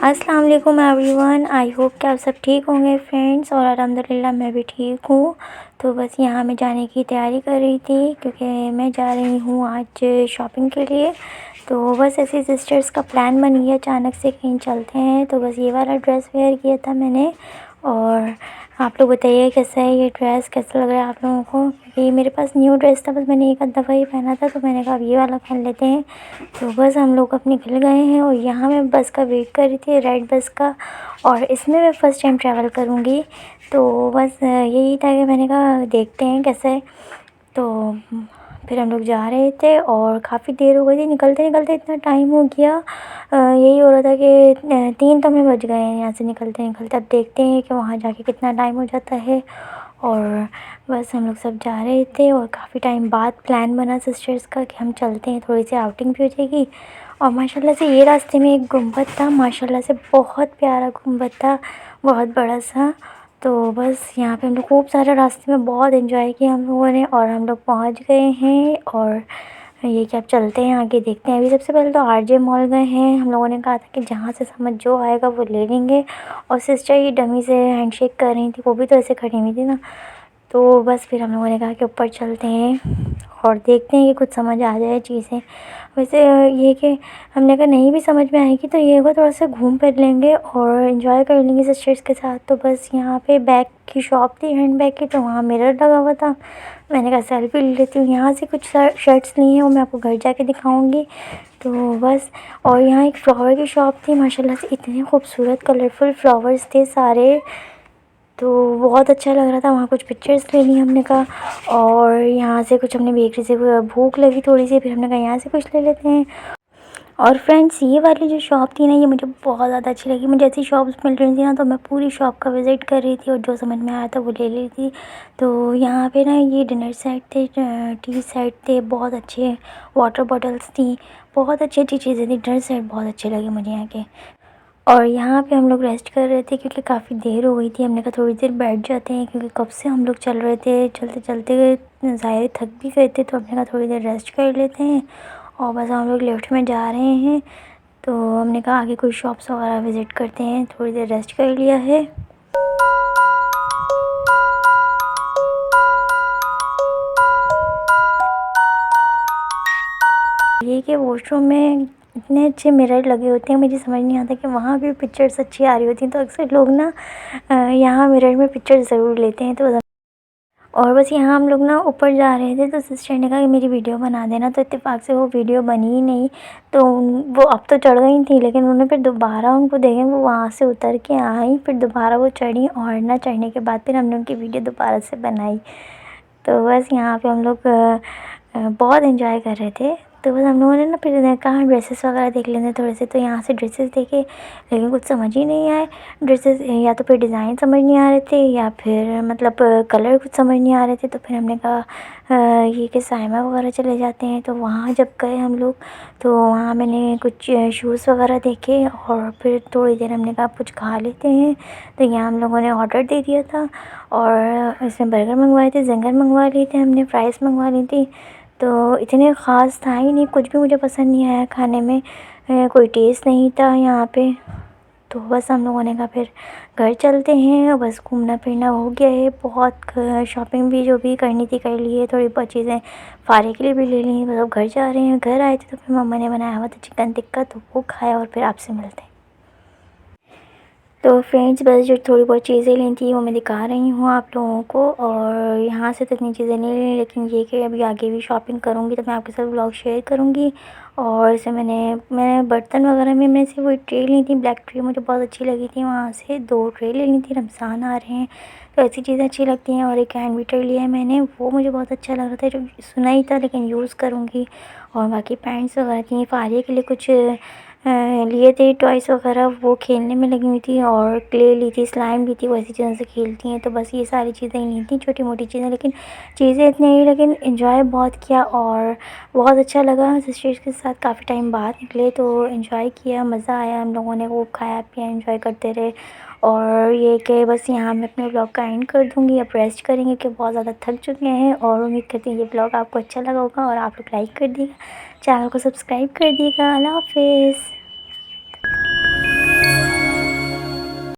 अस्सलाम वालेकुम everyone. I hope कि आप सब ठीक होंगे फ्रेंड्स, और अल्हम्दुलिल्लाह मैं भी ठीक हूँ। तो बस यहाँ मैं जाने की तैयारी कर रही थी क्योंकि मैं जा रही हूँ आज शॉपिंग के लिए। तो बस ऐसे सिस्टर्स का प्लान बन गया अचानक से कहीं चलते हैं। तो बस ये वाला ड्रेस वेयर किया था मैंने। और आप लोग बताइए कैसा है ये ड्रेस, कैसा लग रहा है आप लोगों को। ये मेरे पास न्यू ड्रेस था, बस मैंने एक आध दफ़ा ही पहना था, तो मैंने कहा अब ये वाला पहन लेते हैं। तो बस हम लोग अब निकल गए हैं और यहाँ मैं बस का वेट कर रही थी, रेड बस का। और इसमें मैं फ़र्स्ट टाइम ट्रैवल करूँगी। तो बस यही था कि मैंने कहा देखते हैं कैसा है। तो फिर हम लोग जा रहे थे और काफ़ी देर हो गई थी, निकलते निकलते इतना टाइम हो गया। यही हो रहा था कि 3 तो हमें बज गए हैं यहाँ से निकलते निकलते। अब देखते हैं कि वहाँ जाके कितना टाइम हो जाता है। और बस हम लोग सब जा रहे थे और काफ़ी टाइम बाद प्लान बना सिस्टर्स का कि हम चलते हैं, थोड़ी सी आउटिंग भी हो जाएगी। और माशाल्लाह से ये रास्ते में एक गुंबद था, माशाल्लाह से बहुत प्यारा गुंबद था, बहुत बड़ा सा। तो बस यहाँ पे हम लोग खूब सारा रास्ते में बहुत एंजॉय किया हम लोगों ने, और हम लोग पहुँच गए हैं। और ये कि अब चलते हैं आगे, देखते हैं। अभी सबसे पहले तो आरजे मॉल गए हैं। हम लोगों ने कहा था कि जहाँ से समझ जो आएगा वो ले लेंगे। और सिस्टर ये डमी से हैंडशेक कर रही थी, वो भी तो ऐसे खड़ी हुई थी ना। तो बस फिर हम लोगों ने कहा कि ऊपर चलते हैं और देखते हैं कि कुछ समझ आ जाए चीज़ें। वैसे ये कि हमने कहा नहीं भी समझ में आएगी तो ये होगा थोड़ा सा घूम फिर लेंगे और एंजॉय कर लेंगे सिस्टर्स के साथ। तो बस यहाँ पे बैग की शॉप थी, हैंड बैग की, तो वहाँ मिरर लगा हुआ था। मैंने कहा सेल्फी ले लेती हूँ। यहाँ से कुछ शर्ट्स ली हैं, वो मैं आपको घर जाके दिखाऊंगी। तो बस, और यहाँ एक फ्लावर की शॉप थी, माशाल्लाह से इतने खूबसूरत कलरफुल फ्लावर्स थे सारे। तो बहुत अच्छा लग रहा था। वहाँ कुछ पिक्चर्स ले ली हमने कहा। और यहाँ से कुछ हमने बेकरी से, भूख लगी थोड़ी सी, फिर हमने कहा यहाँ से कुछ ले लेते हैं। और फ्रेंड्स ये वाली जो शॉप थी ना, ये मुझे बहुत ज़्यादा अच्छी लगी। मुझे ऐसी शॉप्स मिल रही थी ना, तो मैं पूरी शॉप का विज़िट कर रही थी और जो समझ में आया था वो ले ली थी। तो यहाँ पे ना ये डिनर सेट थे, टी सेट थे, बहुत अच्छे वाटर बॉटल्स थी, बहुत अच्छी अच्छी चीज़ें थी। डिनर सेट बहुत अच्छे लगे मुझे यहाँ के। और यहाँ पे हम लोग रेस्ट कर रहे थे क्योंकि काफ़ी देर हो गई थी। हमने कहा थोड़ी देर बैठ जाते हैं क्योंकि कब से हम लोग चल रहे थे, चलते चलते ज़ाहिर थक भी गए थे। तो हमने कहा थोड़ी देर रेस्ट कर लेते हैं। और बस हम लोग लिफ्ट में जा रहे हैं। तो हमने कहा आगे कोई शॉप्स वगैरह विज़िट करते हैं, थोड़ी देर रेस्ट कर लिया है। ये कि वॉशरूम में इतने अच्छे मिरर लगे होते हैं, मुझे समझ नहीं आता कि वहाँ भी पिक्चर्स अच्छी आ रही होती हैं। तो अक्सर लोग ना यहाँ मिरर में पिक्चर ज़रूर लेते हैं। तो और बस यहाँ हम लोग ना ऊपर जा रहे थे, तो सिस्टर ने कहा कि मेरी वीडियो बना देना। तो इत्तेफाक से वो वीडियो बनी ही नहीं। तो वो अब तो चढ़ गई थी, लेकिन उन्होंने फिर दोबारा उनको देखें, वो वहाँ से उतर के आई, फिर दोबारा वो चढ़ी, और ना चढ़ने के बाद फिर हमने उनकी वीडियो दोबारा से बनाई। तो बस यहाँ पे हम लोग बहुत एंजॉय कर रहे थे। तो बस हम लोगों ने ना फिर कहा ड्रेसेस वगैरह देख लेते थोड़े से। तो यहाँ से ड्रेसेस देखे, लेकिन कुछ समझ ही नहीं आए ड्रेसेस। या तो फिर डिज़ाइन समझ नहीं आ रहे थे, या फिर मतलब कलर कुछ समझ नहीं आ रहे थे। तो फिर हमने कहा ये कि साइमा वगैरह चले जाते हैं। तो वहाँ जब गए हम लोग, तो वहाँ मैंने कुछ शूज़ वगैरह देखे, और फिर थोड़ी देर हमने कहा कुछ खा लेते हैं। तो यहाँ हम लोगों ने ऑर्डर दे दिया था, और इसमें बर्गर मंगवाए थे, ज़िंगर मंगवा लिए थे हमने, फ़्राइज़ मंगवा ली थी। तो इतने ख़ास था ही नहीं, कुछ भी मुझे पसंद नहीं आया खाने में, कोई टेस्ट नहीं था यहाँ पे। तो बस हम लोगों ने कहा फिर घर चलते हैं। बस घूमना फिरना हो गया है बहुत, शॉपिंग भी जो भी करनी थी कर ली है, थोड़ी बहुत चीज़ें फारे के लिए भी ले ली। मतलब घर जा रहे हैं। घर आए थे तो फिर मम्मा ने बनाया हुआ था चिकन टिक्का, तो वो खाया, और फिर आपसे मिलते हैं। तो फ्रेंड्स बस जो थोड़ी बहुत चीज़ें ली थी वो मैं दिखा रही हूँ आप लोगों को। और यहाँ से तो इतनी चीज़ें नहीं ली, लेकिन ये कि अभी आगे भी शॉपिंग करूँगी तो मैं आपके साथ ब्लॉग शेयर करूँगी। और इसे मैंने बर्तन वगैरह में मैंने से वही ट्रे ली थी, ब्लैक ट्रे मुझे बहुत अच्छी लगी थी। वहाँ से 2 ट्रे ले ली थी, रमज़ान आ रहे हैं तो ऐसी चीज़ें अच्छी लगती हैं। और एक हैंड बीटर लिया है मैंने, वो मुझे बहुत अच्छा लग रहा था, जो सुना ही था लेकिन यूज़ करूँगी। और बाकी पैंट्स वगैरह थी, फारिया के लिए कुछ लिए थे टॉयस वगैरह, वो खेलने में लगी हुई थी। और क्ले ली थी, स्लाइम ली थी, वो ऐसी चीज़ों से खेलती हैं। तो बस ये सारी चीज़ें ली थी, छोटी मोटी चीज़ें, लेकिन चीज़ें इतनी नहीं, लेकिन एंजॉय बहुत किया और बहुत अच्छा लगा। सिस्टर्स के साथ काफ़ी टाइम बाद निकले तो एंजॉय किया, मज़ा आया। हम लोगों ने वो खाया पिया, एंजॉय करते रहे। और ये कि बस यहाँ मैं अपने ब्लॉग का एंड कर दूँगी। अब रेस्ट करेंगे कि बहुत ज़्यादा थक चुके हैं। और उम्मीद करती हूँ ये ब्लॉग आपको अच्छा लगा होगा और आप लोग लाइक कर दिएगा। चैनल को सब्सक्राइब कर दिएगा। अल्लाह हाफ़िज़।